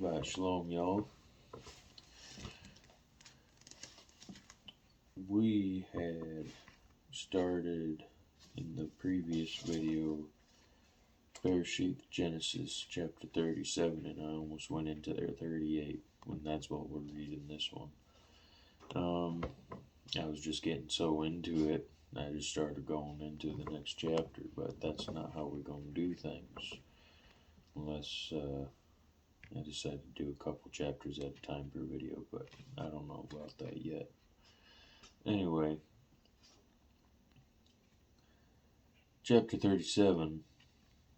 Shabbat Shalom, y'all. We had started in the previous video Bere'shiyth Genesis chapter 37, and I almost went into their 38 when that's what we're reading this one. I was just getting so into it, I just started going into the next chapter, but that's not how we're going to do things. Unless I decided to do a couple chapters at a time per video, but I don't know about that yet. Anyway, chapter 37,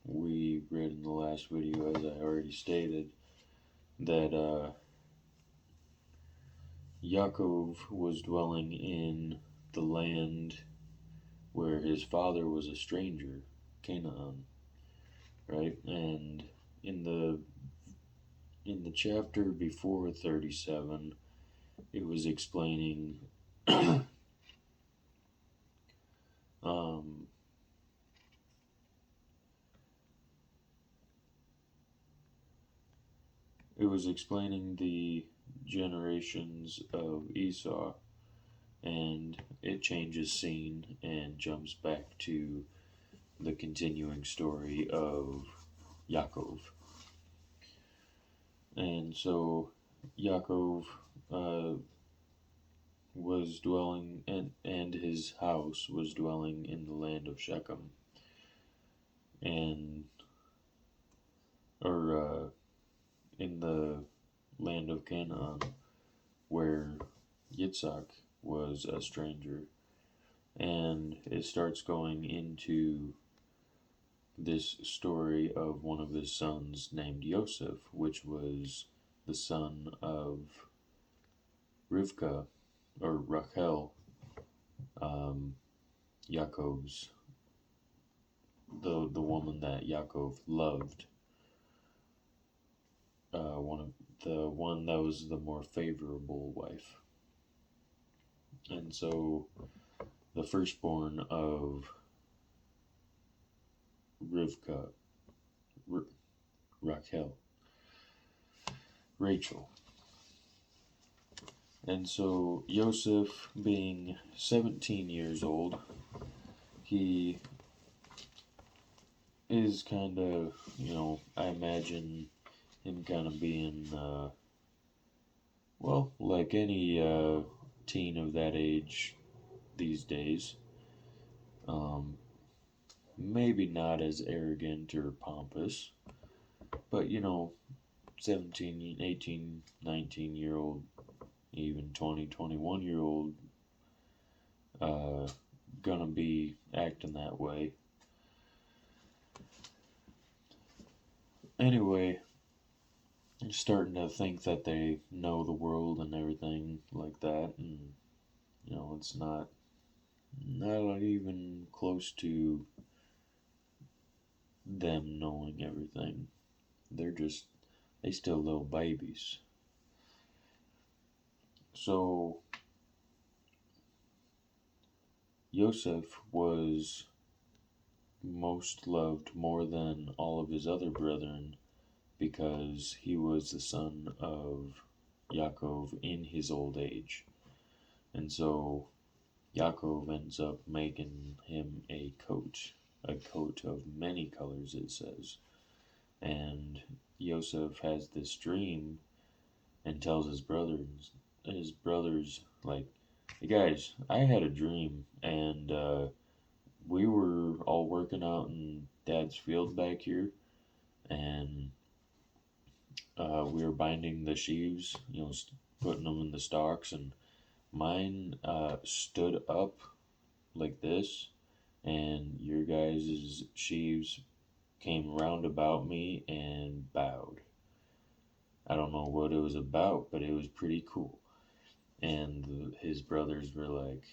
we read in the last video, as I already stated, that Yaakov was dwelling in the land where his father was a stranger, Canaan, right? And in the chapter before 37, it was explaining the generations of Esau, and it changes scene and jumps back to the continuing story of Yaakov. And so Yaakov was dwelling, and his house was dwelling in the land of Shechem, in the land of Canaan, where Yitzhak was a stranger. And it starts going into this story of one of his sons named Yosef, which was the son of Rivka, or Rachel, Yaakov's, the woman that Yaakov loved, the one that was the more favorable wife. And so the firstborn of Rivka, Rachel. And so Yosef, being 17 years old, he is kind of, I imagine him kind of being, like any teen of that age these days. Maybe not as arrogant or pompous, but 17, 18, 19-year-old, even 20, 21-year-old gonna be acting that way. Anyway, I'm starting to think that they know the world and everything like that, and it's not even close to them knowing everything. They still little babies. So Yosef was most loved more than all of his other brethren, because he was the son of Yaakov in his old age. And so Yaakov ends up making him a coat of many colors, it says. And Yosef has this dream and tells his brothers, like, hey guys, I had a dream, and we were all working out in Dad's field back here, and we were binding the sheaves, putting them in the stalks, and mine stood up like this, and your guys' sheaves came round about me and bowed. I don't know what it was about, but it was pretty cool. And his brothers were like,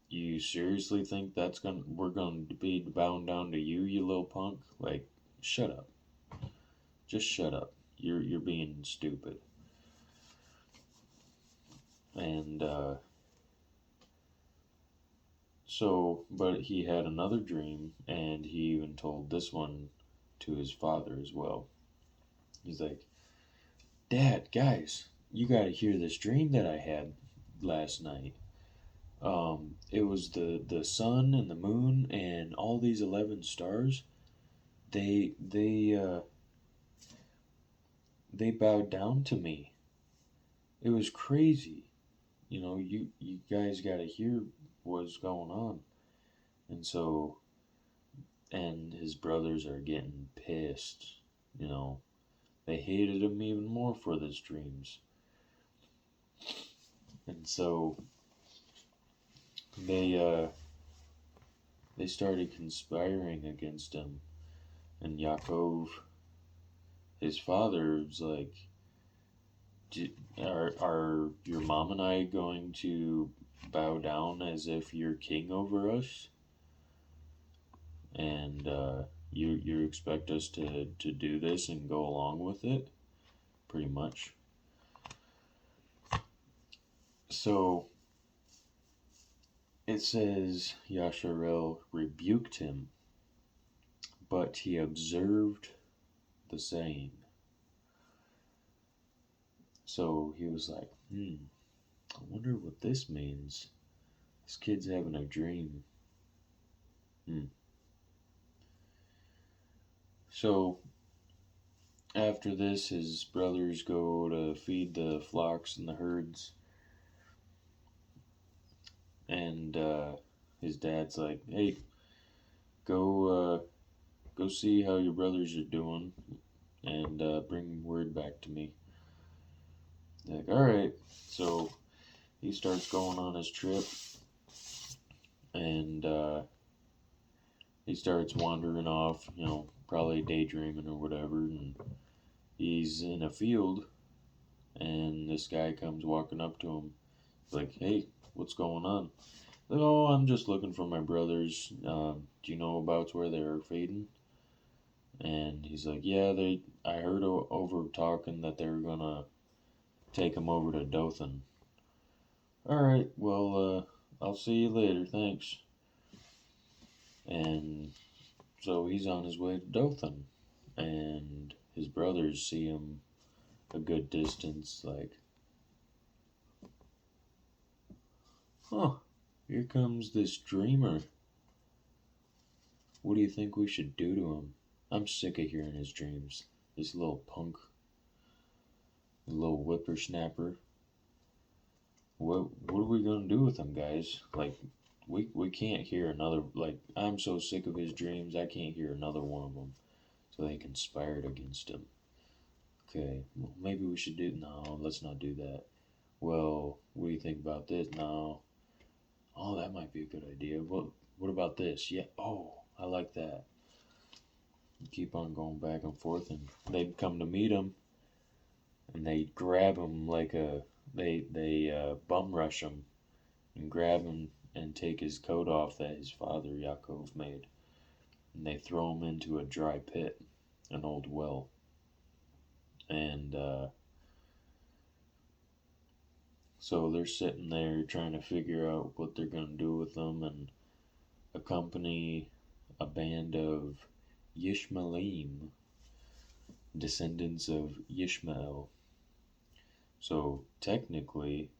you seriously think we're gonna be bowing down to you, you little punk? Like, shut up. Just shut up. You're being stupid. And but he had another dream, and he even told this one to his father as well. He's like, Dad, guys, you gotta hear this dream that I had last night. It was the sun and the moon and all these 11 stars. They they uh, they bowed down to me. It was crazy. You guys got to hear what's going on. And so, and his brothers are getting pissed. You know, they hated him even more for these dreams. And so they they started conspiring against him. And Yaakov, his father, was like, are your mom and I going to bow down as if you're king over us? And you expect us to do this and go along with it? Pretty much. So it says Yasharel rebuked him, but he observed the saying. So he was like, I wonder what this means. This kid's having a dream. So after this, his brothers go to feed the flocks and the herds. And his dad's like, hey, go see how your brothers are doing and bring word back to me. Like, all right. So he starts going on his trip, and he starts wandering off, probably daydreaming or whatever, and he's in a field, and this guy comes walking up to him. He's like, hey, what's going on? Like, oh, I'm just looking for my brothers. Do you know about where they're feeding? And he's like, yeah, I heard over talking that they were gonna take him over to Dothan. All right, well, I'll see you later. Thanks. And so he's on his way to Dothan, and his brothers see him a good distance, like, huh, here comes this dreamer. What do you think we should do to him? I'm sick of hearing his dreams. This little punk, little whippersnapper. What are we gonna do with him, guys? Like, we can't hear another. Like, I'm so sick of his dreams. I can't hear another one of them. So they conspired against him. Okay, well, maybe we should do. No, let's not do that. Well, what do you think about this? No. Oh, that might be a good idea. What about this? Yeah. Oh, I like that. You keep on going back and forth, and they'd come to meet him, and they grab him like they bum rush him and grab him and take his coat off that his father Yaakov made, and they throw him into a dry pit, an old well, and so they're sitting there trying to figure out what they're gonna do with him, and accompany a band of Yishmaelim, descendants of Ishmael. So technically,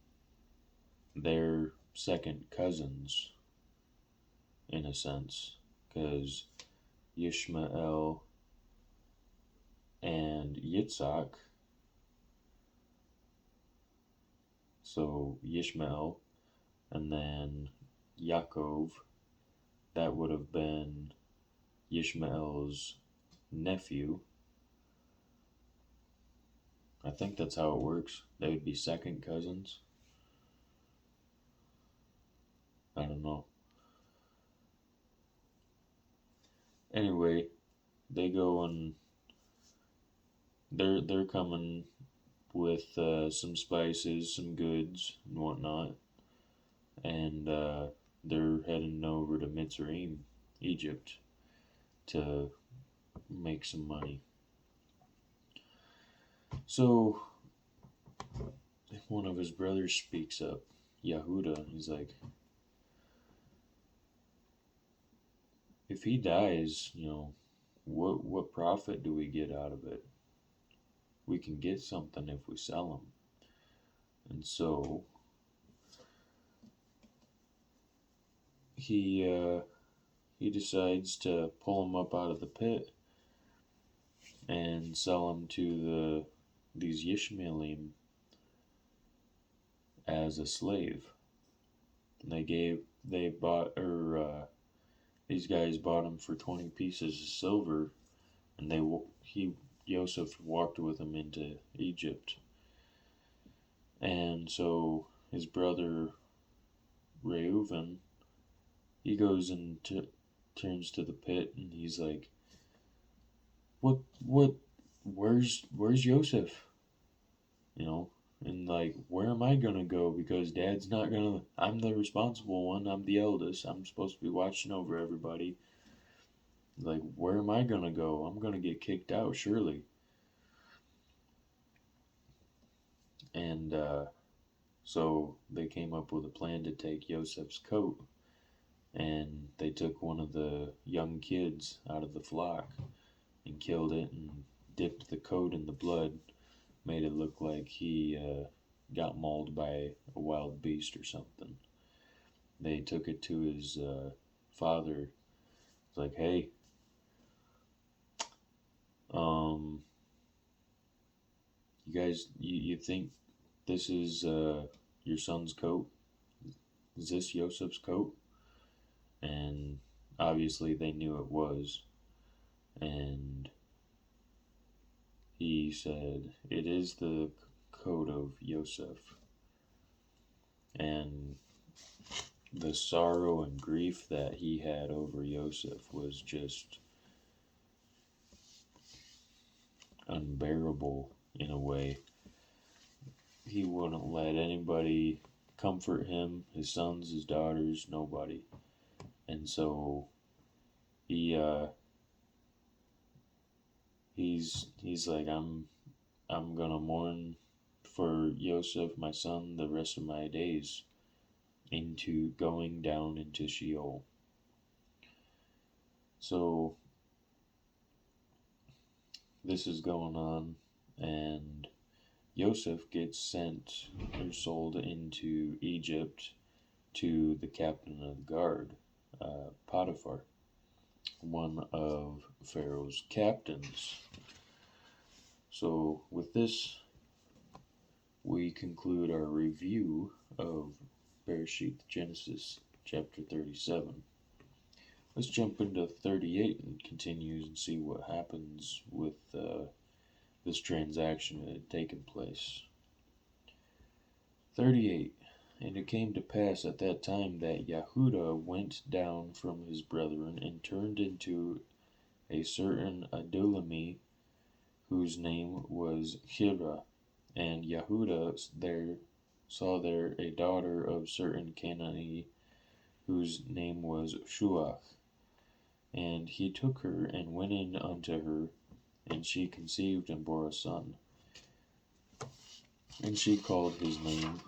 they're second cousins in a sense, because Ishmael and Yitzhak, so Ishmael, and then Yaakov, that would have been Ishmael's nephew. I think that's how it works. They would be second cousins. I don't know. Anyway, they go and they're coming with some spices, some goods, and whatnot, and they're heading over to Mitzrayim, Egypt, to make some money. So one of his brothers speaks up, Yehuda. He's like, if he dies, what profit do we get out of it? We can get something if we sell them. And so he decides to pull him up out of the pit and sell him to these Yishmaelim as a slave. And they bought these guys bought him for 20 pieces of silver, and Joseph walked with him into Egypt. And so his brother Reuven, he goes and turns to the pit, and he's like, what, where's Joseph? You know, and like, where am I gonna go? Because Dad's not gonna. I'm the responsible one. I'm the eldest. I'm supposed to be watching over everybody. Like, where am I gonna go? I'm gonna get kicked out, surely. And so they came up with a plan to take Joseph's coat, and they took one of the young kids out of the flock and killed it and dipped the coat in the blood, made it look like he got mauled by a wild beast or something. They took it to his father. It's like, hey, you guys, you think this is your son's coat? Is this Joseph's coat? And obviously they knew it was. And he said, it is the coat of Joseph. And the sorrow and grief that he had over Joseph was just unbearable in a way. He wouldn't let anybody comfort him, his sons, his daughters, nobody. And so he's like, I'm gonna mourn for Joseph, my son, the rest of my days, into going down into Sheol. So this is going on, and Joseph gets sent or sold into Egypt to the captain of the guard, Potiphar, one of Pharaoh's captains. So with this, we conclude our review of Bere'shiyth, Genesis chapter 37. Let's jump into 38 and continue and see what happens with this transaction that had taken place. 38. And it came to pass at that time that Yahudah went down from his brethren and turned into a certain Adulami, whose name was Hira. And Yahudah saw there a daughter of certain Canaanite, whose name was Shuach. And he took her and went in unto her, and she conceived and bore a son. And she called his name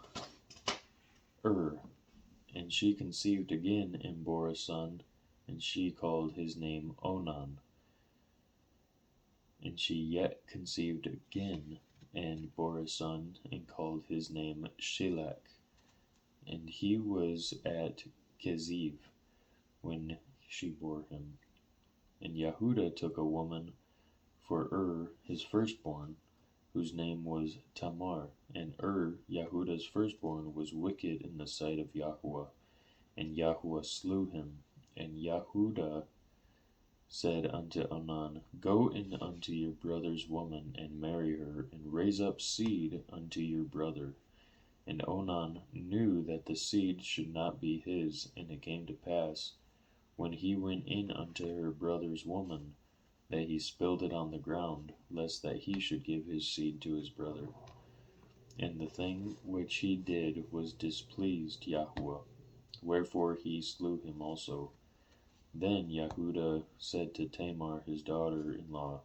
And she conceived again and bore a son, and she called his name Onan. And she yet conceived again and bore a son, and called his name Shelach. And he was at Keziv when she bore him. And Yahudah took a woman for his firstborn, whose name was Tamar. And Yahudah's firstborn, was wicked in the sight of Yahuwah, and Yahuwah slew him. And Yahudah said unto Onan, Go in unto your brother's woman, and marry her, and raise up seed unto your brother. And Onan knew that the seed should not be his. And it came to pass, when he went in unto her brother's woman, that he spilled it on the ground, lest that he should give his seed to his brother. And the thing which he did was displeased Yahuwah, wherefore he slew him also. Then Yahudah said to Tamar his daughter-in-law,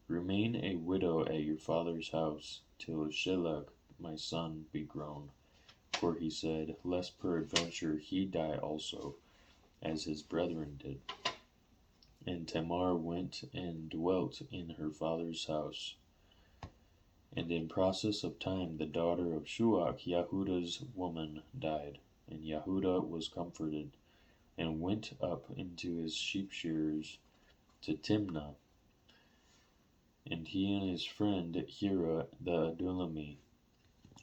Remain a widow at your father's house, till Shelach my son be grown. For he said, Lest peradventure he die also, as his brethren did. And Tamar went and dwelt in her father's house. And in process of time the daughter of Shuach, Yahuda's woman, died. And Yahuda was comforted, and went up into his sheep shearers to Timnah, and he and his friend Hira the Adulami.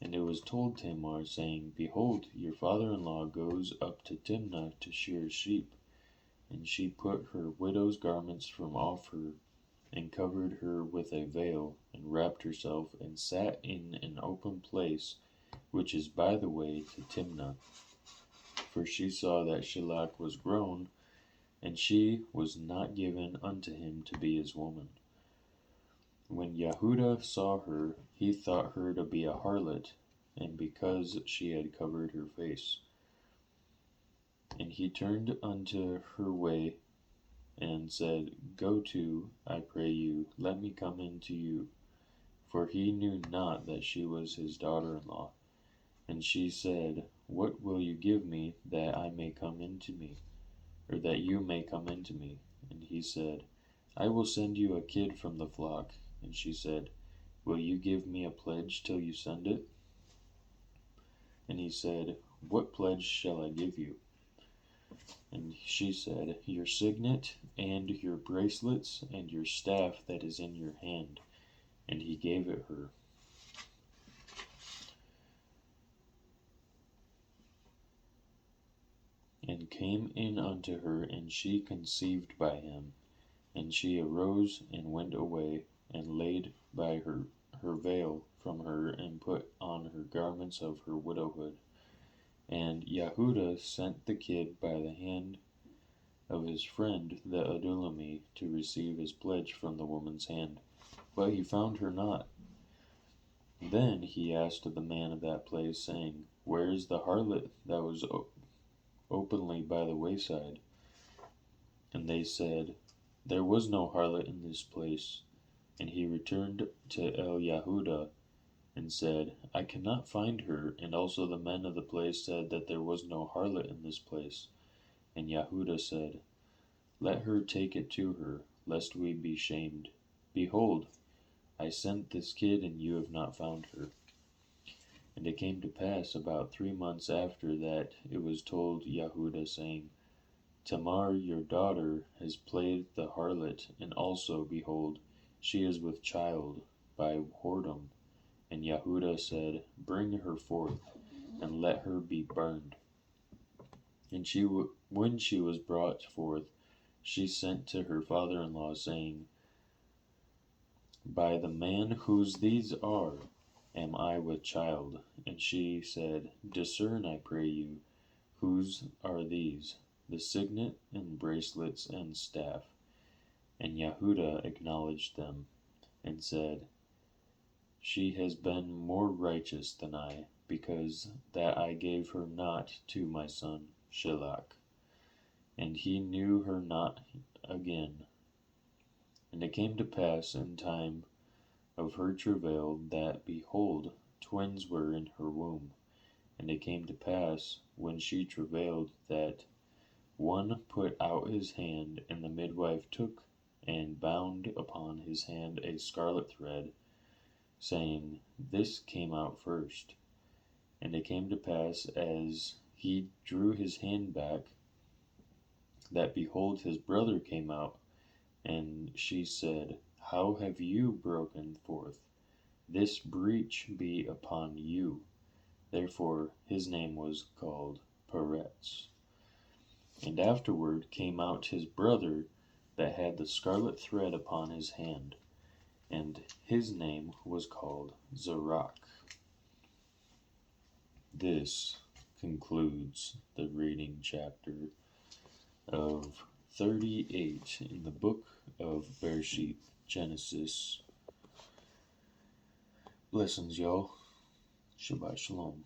And it was told Tamar, saying, Behold, your father-in-law goes up to Timnah to shear sheep. And she put her widow's garments from off her, and covered her with a veil, and wrapped herself, and sat in an open place, which is by the way to Timnah. For she saw that Shilach was grown, and she was not given unto him to be his woman. When Yahuda saw her, he thought her to be a harlot, and because she had covered her face. And he turned unto her way, and said, Go to, I pray you, let me come in to you. For he knew not that she was his daughter-in-law. And she said, What will you give me, that I may come into me, or that you may come into me? And he said, I will send you a kid from the flock. And she said, Will you give me a pledge till you send it? And he said, What pledge shall I give you? And she said, Your signet, and your bracelets, and your staff that is in your hand. And he gave it her. And came in unto her, and she conceived by him. And she arose, and went away, and laid by her veil from her, and put on her garments of her widowhood. And Yahuda sent the kid by the hand of his friend the Adulami to receive his pledge from the woman's hand. But he found her not. Then he asked the man of that place, saying, Where is the harlot that was openly by the wayside? And they said, There was no harlot in this place. And he returned to El Yahuda, and said, I cannot find her. And also the men of the place said that there was no harlot in this place. And Yahuda said, Let her take it to her, lest we be shamed. Behold, I sent this kid, and you have not found her. And it came to pass about 3 months after that it was told Yahuda, saying, Tamar your daughter has played the harlot, and also, behold, she is with child by whoredom. And Yahuda said, Bring her forth, and let her be burned. And when she was brought forth, she sent to her father-in-law, saying, By the man whose these are, am I with child? And she said, Discern, I pray you, whose are these, the signet, and bracelets, and staff. And Yahuda acknowledged them, and said, She has been more righteous than I, because that I gave her not to my son Shilach. And he knew her not again. And it came to pass in time of her travail that, behold, twins were in her womb. And it came to pass, when she travailed, that one put out his hand, and the midwife took and bound upon his hand a scarlet thread, saying, This came out first. And it came to pass, as he drew his hand back, that behold, his brother came out. And she said, How have you broken forth? This breach be upon you. Therefore his name was called Peretz. And afterward came out his brother that had the scarlet thread upon his hand, and his name was called Zerach. This concludes the reading chapter of 38 in the book of Bere'shiyth, Genesis. Blessings, y'all. Shabbat Shalom.